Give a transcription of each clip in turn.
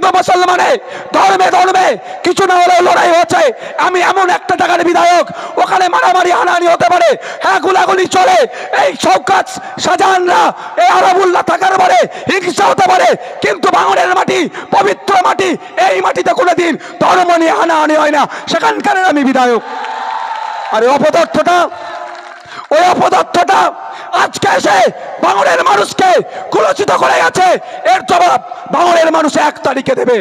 হিন্দু মুসলমানে ধর্মে ধর্মে কিছু না হলেও লড়াই হচ্ছে। আমি এমন একটা জায়গার বিধায়ক, ওখানে মারামারি হানাহানি হতে পারে, হ্যাঁ গোলাগুলি চলে, এই শওকত শাহজাহানরা এই আরাবুল্লাহ থাকার পরে হিংসা হতে পারে, কিন্তু ভাঙড়ের মাটি পবিত্র মাটি, এই মাটিতে কোনোদিন ধর্ম নিয়ে হানাহানি হয় না, সেখানকার আমি বিধায়ক। আর ওই অপদার্থটা আজকে এসে ভাঙড়ের মানুষকে কুলসিত করে গেছে, এর জবাব ভাঙড়ের মানুষ 1 তারিখে দেবে।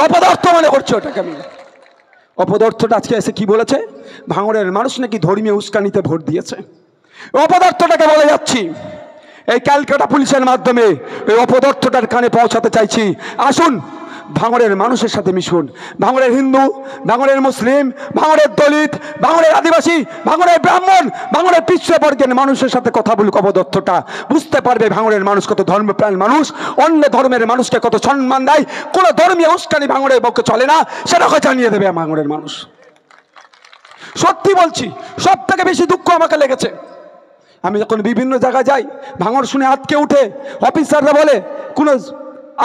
অপদার্থ মনে করছে ওটাকে আমি। অপদার্থটা আজকে এসে কি বলেছে, ভাঙড়ের মানুষ নাকি ধর্মীয় উস্কানিতে ভোট দিয়েছে। অপদার্থটাকে বলে যাচ্ছি, এই ক্যালকাটা পুলিশের মাধ্যমে এই অপদার্থটার কানে পৌঁছাতে চাইছি। আসুন ভাঙড়ের মানুষের সাথে মিশুন। ভাঙড়ের হিন্দু, ভাঙড়ের মুসলিম, ভাঙড়ের দলিত, ভাঙড়ের আদিবাসী, ভাঙড়ের ব্রাহ্মণ, ভাঙড়ের পিছড়ে বর্গের মানুষের সাথে কথা বলুক। অপদার্থটা বুঝতে পারবে ভাঙড়ের মানুষ কত ধর্মপ্রাণ মানুষ, অন্য ধর্মের মানুষকে কত সম্মান দেয়, কোনো ধর্মীয় উস্কানি ভাঙড়ের পক্ষে চলে না, সেটাকে জানিয়ে দেবে ভাঙড়ের মানুষ। সত্যি বলছি, সব থেকে বেশি দুঃখ আমাকে লেগেছে, আমি যখন বিভিন্ন জায়গায় যাই, ভাঙড় শুনে আটকে উঠে অফিসাররা বলে, কোনো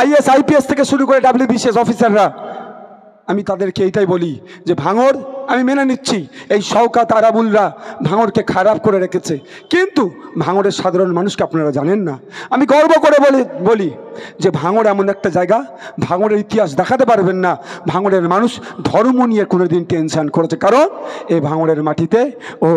IAS IPS থেকে শুরু করে WBCS অফিসাররা, আমি তাদেরকে এইটাই বলি যে ভাঙড় আমি মেনে নিচ্ছি এই শওকত আরাবুলরা ভাঙড়কে খারাপ করে রেখেছে, কিন্তু ভাঙড়ের সাধারণ মানুষকে আপনারা জানেন না। আমি গর্ব করে বলি যে ভাঙড় এমন একটা জায়গা, ভাঙড়ের ইতিহাস দেখাতে পারবেন না ভাঙড়ের মানুষ ধর্ম নিয়ে কোনোদিন টেনশন করেছে, কারণ এই ভাঙড়ের মাটিতে ও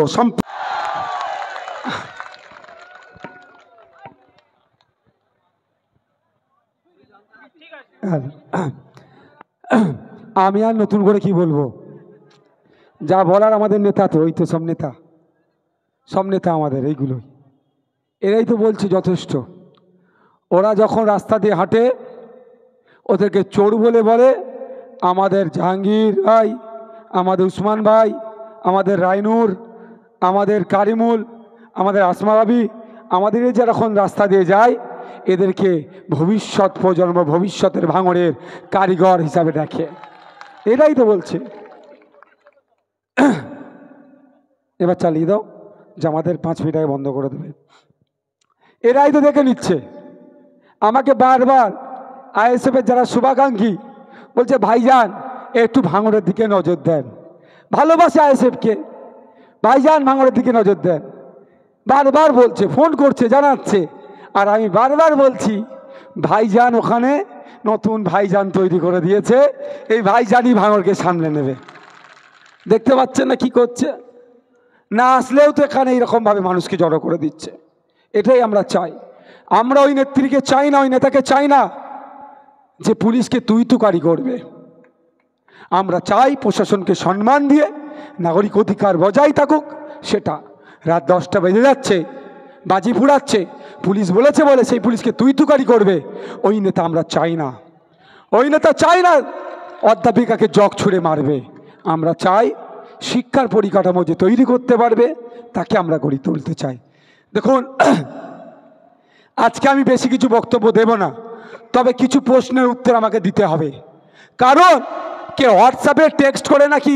আমি আর নতুন করে কি বলবো, যা বলার আমাদের নেতা তো ওই তো সব নেতা আমাদের এইগুলোই, এরাই তো বলছে যথেষ্ট। ওরা যখন রাস্তা দিয়ে হাঁটে ওদেরকে চোর বলে, আমাদের জাহাঙ্গীর ভাই, আমাদের উসমান ভাই, আমাদের রাইনুর, আমাদের কারিমুল, আমাদের আসমা ভাবি, আমাদের এই যখন রাস্তা দিয়ে যায় এদেরকে ভবিষ্যৎ প্রজন্ম, ভবিষ্যতের ভাঙড়ের কারিগর হিসাবে দেখে, এটাই তো বলছে। এবার চালিয়ে দাও, জামাতের 5 মিনিট আগে বন্ধ করে দেবে, এরাই তো দেখে নিচ্ছে। আমাকে বারবার ISF-এর যারা শুভাকাঙ্ক্ষী বলছে, ভাইজান একটু ভাঙড়ের দিকে নজর দেন, ভালোবাসে ISF-কে, ভাইজান ভাঙড়ের দিকে নজর দেন, বারবার বলছে, ফোন করছে, জানাচ্ছে। আর আমি বারবার বলছি, ভাইজান ওখানে নতুন ভাইজান তৈরি করে দিয়েছে, এই ভাইজানই ভাঙড়কে সামলে নেবে। দেখতে পাচ্ছেন না কি করছে, না আসলেও তো এখানে এইরকমভাবে মানুষকে জড়ো করে দিচ্ছে। এটাই আমরা চাই, আমরা ওই নেত্রীকে চাই না, ওই নেতাকে চাই না যে পুলিশকে তুই-তুকারি করবে। আমরা চাই প্রশাসনকে সম্মান দিয়ে নাগরিক অধিকার বজায় থাকুক। সেটা রাত 10টা বেজে যাচ্ছে, বাজি ফুরাচ্ছে, পুলিশ বলেছে বলে সেই পুলিশকে তুই-তুকারি করবে, ওই নেতা আমরা চাই না। ওই নেতা চাই না অধ্যাপিকাকে জগ ছুঁড়ে মারবে। আমরা চাই শিক্ষার পরিকাঠামো যে তৈরি করতে পারবে তাকে আমরা গড়ে তুলতে চাই। দেখুন, আজকে আমি বেশি কিছু বক্তব্য দেব না, তবে কিছু প্রশ্নের উত্তর আমাকে দিতে হবে। কারণ কে হোয়াটসঅ্যাপে টেক্সট করে নাকি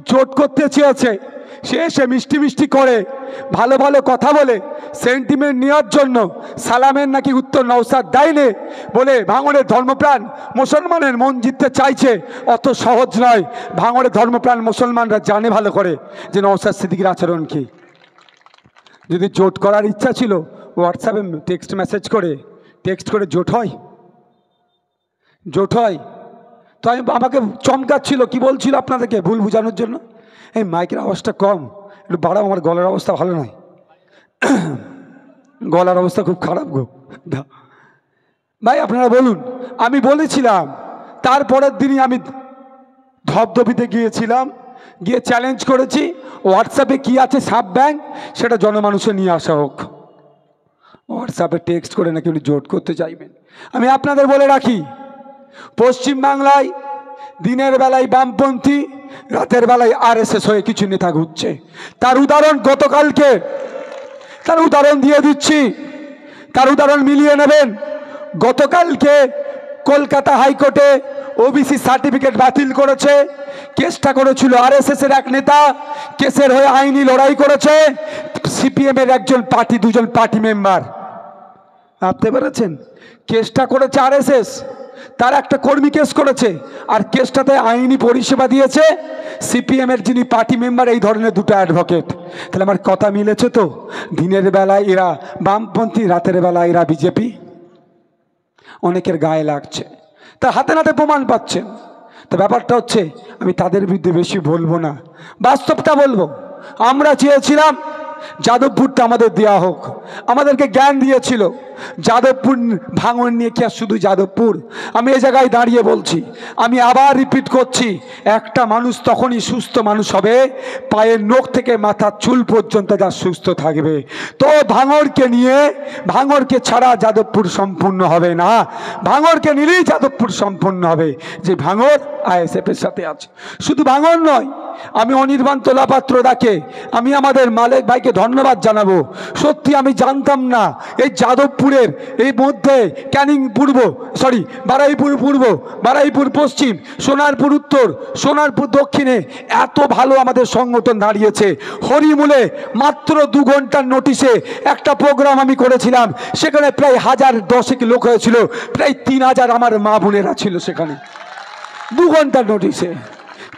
জোট করতে চেয়েছে, সে মিষ্টি মিষ্টি করে ভালো ভালো কথা বলে সেন্টিমেন্ট নেওয়ার জন্য সালামের নাকি উত্তর নওশাদ দেয়নি বলে ভাঙড়ের ধর্মপ্রাণ মুসলমানের মন জিততে চাইছে। অত সহজ নয়। ভাঙড়ের ধর্মপ্রাণ মুসলমানরা জানে ভালো করে যে নওশাদ সিদ্দিকীর আচরণ কি। যদি জোট করার ইচ্ছা ছিল হোয়াটসঅ্যাপে টেক্সট করে জোট হয়? তো আমাকে চমকাচ্ছিল, কি বলছিল আপনাদেরকে ভুল বোঝানোর জন্য, এই মাইকের আওয়াজটা কম, একটু বাড়াও, আমার গলার অবস্থা ভালো নয়, গলার অবস্থা খুব খারাপ গো ভাই, আপনারা বলুন। আমি বলেছিলাম, তারপরের দিনই আমি ধবধবিতে গিয়েছিলাম, গিয়ে চ্যালেঞ্জ করেছি হোয়াটসঅ্যাপে কি আছে সাব ব্যাংক সেটা জনমানুষে নিয়ে আসা হোক। হোয়াটসঅ্যাপে টেক্সট করে নাকি উনি জোট করতে চাইবেন। আমি আপনাদের বলে রাখি, পশ্চিমবাংলায় দিনের বেলায় বামপন্থী, রাতের বেলায় RSS হয়ে কিছু নেতা ঘুরছে। তার উদাহরণ গতকালকে, তার উদাহরণ দিয়ে দিচ্ছি, তার উদাহরণ মিলিয়ে নেবেন। গতকালকে কলকাতা হাইকোর্টে OBC সার্টিফিকেট বাতিল করেছে। কেসটা করেছিল RSS-এর এক নেতা, কেসের হয়ে আইনি লড়াই করেছে CPM-এর দুজন পার্টি মেম্বার। ভাবতে পেরেছেন? কেসটা করেছে আরএসএস, তার একটা কর্মী কেস করেছে, আর কেসটাতে আইনি পরিষেবা দিয়েছে সিপিএমের যিনি পার্টি মেম্বার, এই ধরনের দুটো অ্যাডভোকেট। তাহলে আমার কথা মিলেছে তো? দিনের বেলায় এরা বামপন্থী, রাতের বেলায় এরা বিজেপি। অনেকের গায়ে লাগছে, তার হাতে নাতে প্রমাণ পাচ্ছেন। তো ব্যাপারটা হচ্ছে, আমি তাদের বিরুদ্ধে বেশি বলবো না, বাস্তবটা বলবো। আমরা চেয়েছিলাম যাদবপুরটা আমাদের দেওয়া হোক, আমাদেরকে জ্ঞান দিয়েছিল। যাদবপুর ভাঙন নিয়ে কি আর শুধু যাদবপুর? আমি এই জায়গায় দাঁড়িয়ে বলছি, আমি আবার রিপিট করছি, একটা মানুষ তখনই সুস্থ মানুষ হবে পায়ের নখ থেকে মাথার চুল পর্যন্ত যা সুস্থ থাকবে। তো ভাঙড়কে নিয়ে, ভাঙড়কে ছাড়া যাদবপুর সম্পূর্ণ হবে না, ভাঙড়কে নিলেই যাদবপুর সম্পূর্ণ হবে। যে ভাঙড় আইএসএফের সাথে আছে। শুধু ভাঙড় নয়, আমি অনির্বাণ তোলাপাত্র দাকে, আমি আমাদের মালিক ভাইকে ধন্যবাদ জানাবো। সত্যি আমি জানতাম না এই যাদবপুরের এই মধ্যে ক্যানিং পূর্ব, বারুইপুর পূর্ব, বারুইপুর পশ্চিম, সোনারপুর উত্তর, সোনারপুর দক্ষিণে এত ভালো আমাদের সংগঠন দাঁড়িয়েছে। হরিমূলে মাত্র 2 ঘন্টার নোটিশে একটা প্রোগ্রাম আমি করেছিলাম, সেখানে প্রায় 1010 লোক হয়েছিল, প্রায় 3000 আমার মা বোনেরা ছিল সেখানে 2 ঘন্টার নোটিশে।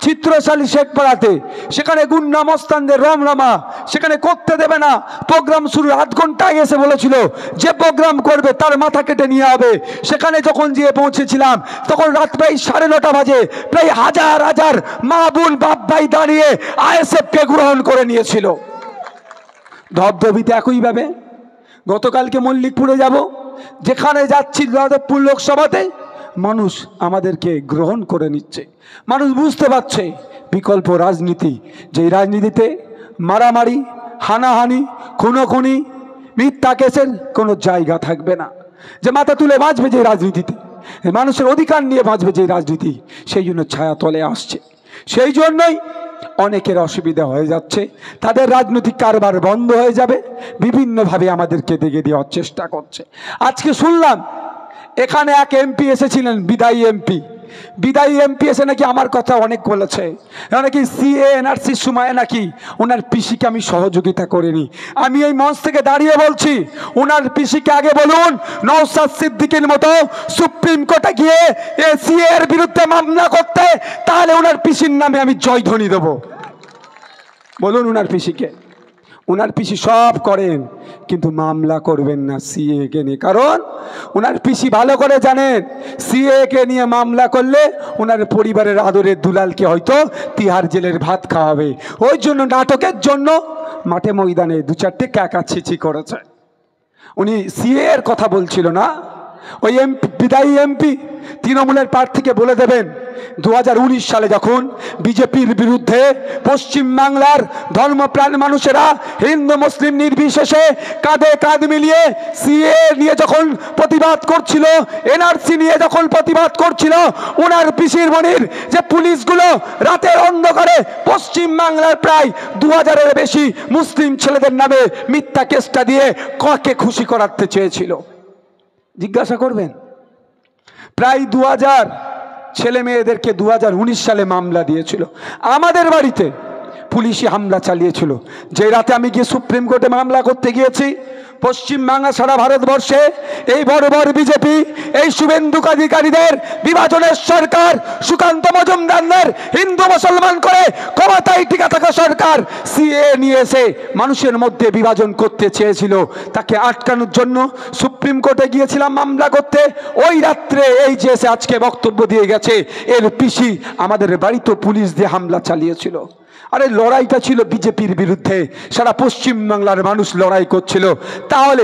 চিত্রশালী শেখপাড়াতে, সেখানে গুন্ডা মস্তানদের রমরমা, সেখানে করতে দেবে না। প্রোগ্রাম শুরু 8 ঘন্টায় এসে বলেছিল যে প্রোগ্রাম করবে তার মাথা কেটে নিয়ে হবে। সেখানে যখন গিয়ে পৌঁছেছিলাম তখন রাত প্রায় 9:30 বাজে, প্রায় হাজার হাজার মা বোন বাপ ভাই দাঁড়িয়ে আইএসএফকে গ্রহণ করে নিয়েছিল। ধবধবিতে একইভাবে গতকালকে মল্লিকপুরে যাব, যেখানে যাচ্ছি যাদবপুর লোকসভাতে, মানুষ আমাদেরকে গ্রহণ করে নিচ্ছে। মানুষ বুঝতে পারছে বিকল্প রাজনীতি, যে রাজনীতিতে মারামারি, হানাহানি, খুনোখুনি, মিথ্যা কেসের কোনো জায়গা থাকবে না। যে মাথা তুলে বাঁচবে যে রাজনীতিতে, মানুষের অধিকার নিয়ে বাঁচবে যে রাজনীতি, সেই জন্য ছায়া তলে আসছে। সেই জন্যই অনেকের অসুবিধা হয়ে যাচ্ছে, তাদের রাজনৈতিক কারবার বন্ধ হয়ে যাবে, বিভিন্নভাবে আমাদেরকে দেখে দেওয়ার চেষ্টা করছে। আজকে শুনলাম এখানে এক এমপি এসেছিলেন, বিদায়ী এমপি এসে নাকি আমার কথা অনেক বলেছে, নাকি সিএ এনআরসির সময় নাকি ওনার পিসিকে আমি সহযোগিতা করিনি। আমি এই মঞ্চ থেকে দাঁড়িয়ে বলছি, ওনার পিসিকে আগে বলুন নওশাদ সিদ্দিকীর মতো সুপ্রিম কোর্টে গিয়ে সিএ এর বিরুদ্ধে মামলা করতে, তাহলে ওনার পিসির নামে আমি জয়ধ্বনি দেব। বলুন ওনার পিসিকে। ওনার পিসি সব করেন, কিন্তু মামলা করবেন না সিএ কে নিয়ে। কারণ ওনার পিসি ভালো করে জানেন সিএ কে নিয়ে মামলা করলে ওনার পরিবারের আদরের দুলালকে হয়তো তিহার জেলের ভাত খাওয়াবে। ওই জন্য নাটকের জন্য মাঠে ময়দানে 2-4টে ক্যাকা ছিচি করেছে। উনি সিএ এর কথা বলছিল না, ওই বিদায়ী এমপি তৃণমূলের প্রার্থীকে বলে দেবেন 2019 সালে যখন বিজেপির বিরুদ্ধে পশ্চিমবাংলার ধর্মপ্রাণ মানুষেরা হিন্দু মুসলিম নির্বিশেষে কাঁধে কাঁধ মিলিয়ে সিএ নিয়ে যখন প্রতিবাদ করছিল, এনআরসি নিয়ে যখন প্রতিবাদ করছিল, ওনার পিসির মনির যে পুলিশগুলো রাতের অন্ধকারে পশ্চিমবাংলার প্রায় 2000-এর বেশি মুসলিম ছেলেদের নামে মিথ্যা কেসটা দিয়ে কাকে খুশি করাতে চেয়েছিল জিজ্ঞাসা করবেন। প্রায় 2000 ছেলে মেয়েদেরকে 2019 সালে মামলা দিয়েছিল। আমাদের বাড়িতে পুলিশি হামলা চালিয়েছিল। যে রাতে আমি গিয়ে সুপ্রিম কোর্টে মামলা করতে গিয়েছি, পশ্চিমবাংলা সারা ভারতবর্ষে এই বড় বড় বিজেপি, এই শুভেন্দু অধিকারীদের বিভাজনের সরকার, সুকান্ত মজুমদারদের হিন্দু মুসলমান করে ক্ষমতায় টিকা থাকা সরকার সিএ নিয়ে এসে মানুষের মধ্যে বিভাজন করতে চেয়েছিল। তাকে আটকানোর জন্য সুপ্রিম কোর্টে গিয়েছিলাম মামলা করতে। ওই রাত্রে এই যে এসে আজকে বক্তব্য দিয়ে গেছে, এর পিসি আমাদের বাড়িতে পুলিশ দিয়ে হামলা চালিয়েছিল। আরে লড়াইটা ছিল বিজেপির বিরুদ্ধে, সারা পশ্চিমবাংলার মানুষ লড়াই করছিল, তাহলে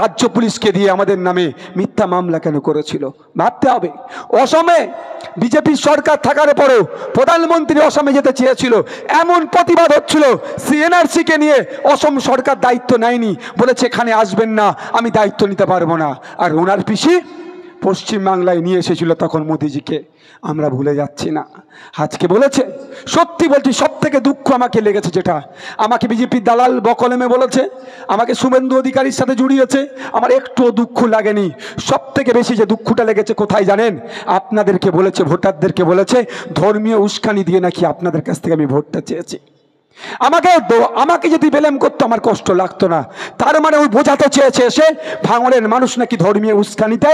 রাজ্য পুলিশকে দিয়ে আমাদের নামে মিথ্যা মামলা কেন করেছিল? ভাবতে হবে। অসমে বিজেপির সরকার থাকার পরেও প্রধানমন্ত্রী অসমে যেতে চেয়েছিল, এমন প্রতিবাদ হচ্ছিল। সিএনআরসি কে নিয়ে অসম সরকার দায়িত্ব নেয়নি, বলেছে এখানে আসবেন না, আমি দায়িত্ব নিতে পারবো না। আর ওনার পিসি পশ্চিমবাংলায় নিয়ে এসেছিল তখন মোদিজিকে। আমরা ভুলে যাচ্ছি না। আজকে বলেছে, সত্যি বলছি, সব থেকে দুঃখ আমাকে লেগেছে যেটা, আমাকে বিজেপির দালাল বকলমে বলেছে, আমাকে শুভেন্দু অধিকারীর সাথে জড়িয়েছে, আমার একটুও দুঃখ লাগেনি। সব থেকে বেশি যে দুঃখটা লেগেছে কোথায় জানেন? আপনাদেরকে বলেছে, ভোটারদেরকে বলেছে ধর্মীয় উস্কানি দিয়ে নাকি আপনাদের কাছ থেকে আমি ভোটটা চেয়েছি। আমাকে যদি বেলেম করতো আমার কষ্ট লাগতো না। তার মানে ওই বোঝাতে চেয়েছে এসে ভাঙড়ের মানুষ নাকি ধর্মীয় উস্কানিতে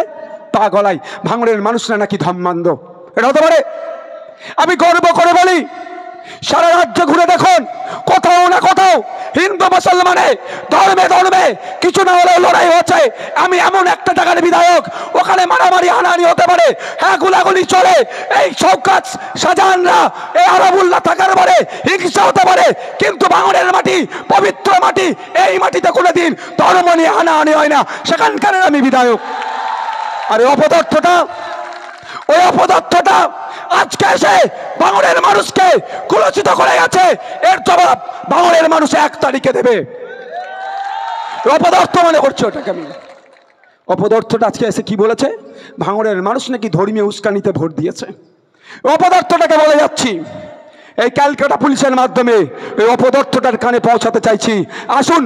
পা গলায়, ভাঙড়ের মানুষরা নাকি ধর্মান্ধ। এটা হতে পারে? আমি গর্ব করে বলি, সারা রাজ্য ঘুরে দেখুন, কোথাও না কোথাও হিন্দু মুসলমানে ধর্মে ধর্মে কিছু না হলেও লড়াই হচ্ছে। আমি এমন একটা জায়গার বিধায়ক, ওখানে মারামারি হানাহানি হতে পারে, হ্যাঁ গোলাগুলি চলে, এই শওকত শাহজাহানরা এই আরাবুল্লাহ থাকার পরে হিংসা হতে পারে, কিন্তু ভাঙড়ের মাটি পবিত্র মাটি, এই মাটিতে কোনোদিন ধর্ম নিয়ে হানাহানি হয় না, সেখানকার আমি বিধায়ক। আর ওই অপদার্থটা আজকে এসে ভাঙড়ের মানুষকে কুলসিত করে গেছে, এর জবাব ভাঙড়ের মানুষ 1 তারিখে দেবে। অপদার্থ মনে করছে ওটাকে আমি। অপদার্থটা আজকে এসে কি বলেছে? ভাঙড়ের মানুষ নাকি ধর্মীয় উস্কানিতে ভোট দিয়েছে। অপদার্থটাকে বলে যাচ্ছি, এই ক্যালকাটা পুলিশের মাধ্যমে এই অপদার্থটার কানে পৌঁছাতে চাইছি। আসুন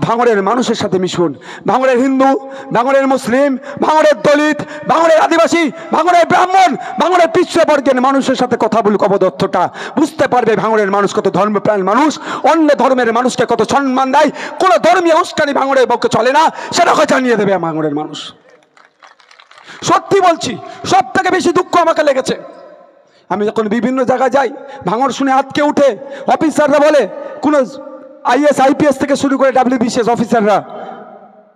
ভাঙড়ের মানুষের সাথে মিশুন। ভাঙড়ের হিন্দু, ভাঙড়ের মুসলিম, ভাঙড়ের দলিত, ভাঙড়ের আদিবাসী, ভাঙড়ের ব্রাহ্মণ, ভাঙড়ের পিছিয়ে বর্গের মানুষের সাথে কথা বলুক। অপদার্থটা বুঝতে পারবে ভাঙড়ের মানুষ কত ধর্মপ্রাণ মানুষ, অন্য ধর্মের মানুষকে কত সম্মান দেয়, কোনো ধর্মীয় উস্কানি ভাঙড়ের পক্ষে চলে না, সেটাকে জানিয়ে দেবে ভাঙড়ের মানুষ। সত্যি বলছি, সব থেকে বেশি দুঃখ আমাকে লেগেছে, আমি যখন বিভিন্ন জায়গায় যাই, ভাঙড় শুনে আটকে উঠে অফিসাররা বলে, কোনো IAS IPS থেকে শুরু করে WBCS অফিসাররা,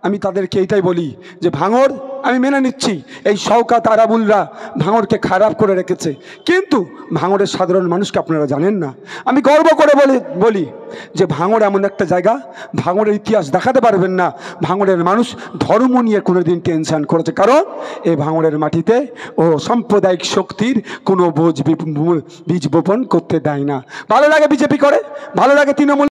আমি তাদেরকে এইটাই বলি যে ভাঙড় আমি মেনে নিচ্ছি এই শওকত আরাবুলরা ভাঙড়কে খারাপ করে রেখেছে, কিন্তু ভাঙড়ের সাধারণ মানুষকে আপনারা জানেন না। আমি গর্ব করে বলি যে ভাঙড় এমন একটা জায়গা, ভাঙড়ের ইতিহাস দেখাতে পারবেন না ভাঙড়ের মানুষ ধর্ম নিয়ে কোনোদিন টেনশন করেছে, কারণ এই ভাঙড়ের মাটিতে ও সাম্প্রদায়িক শক্তির কোনো বীজ বপন করতে দেয় না। ভালো লাগে বিজেপি করে, ভালো লাগে তৃণমূল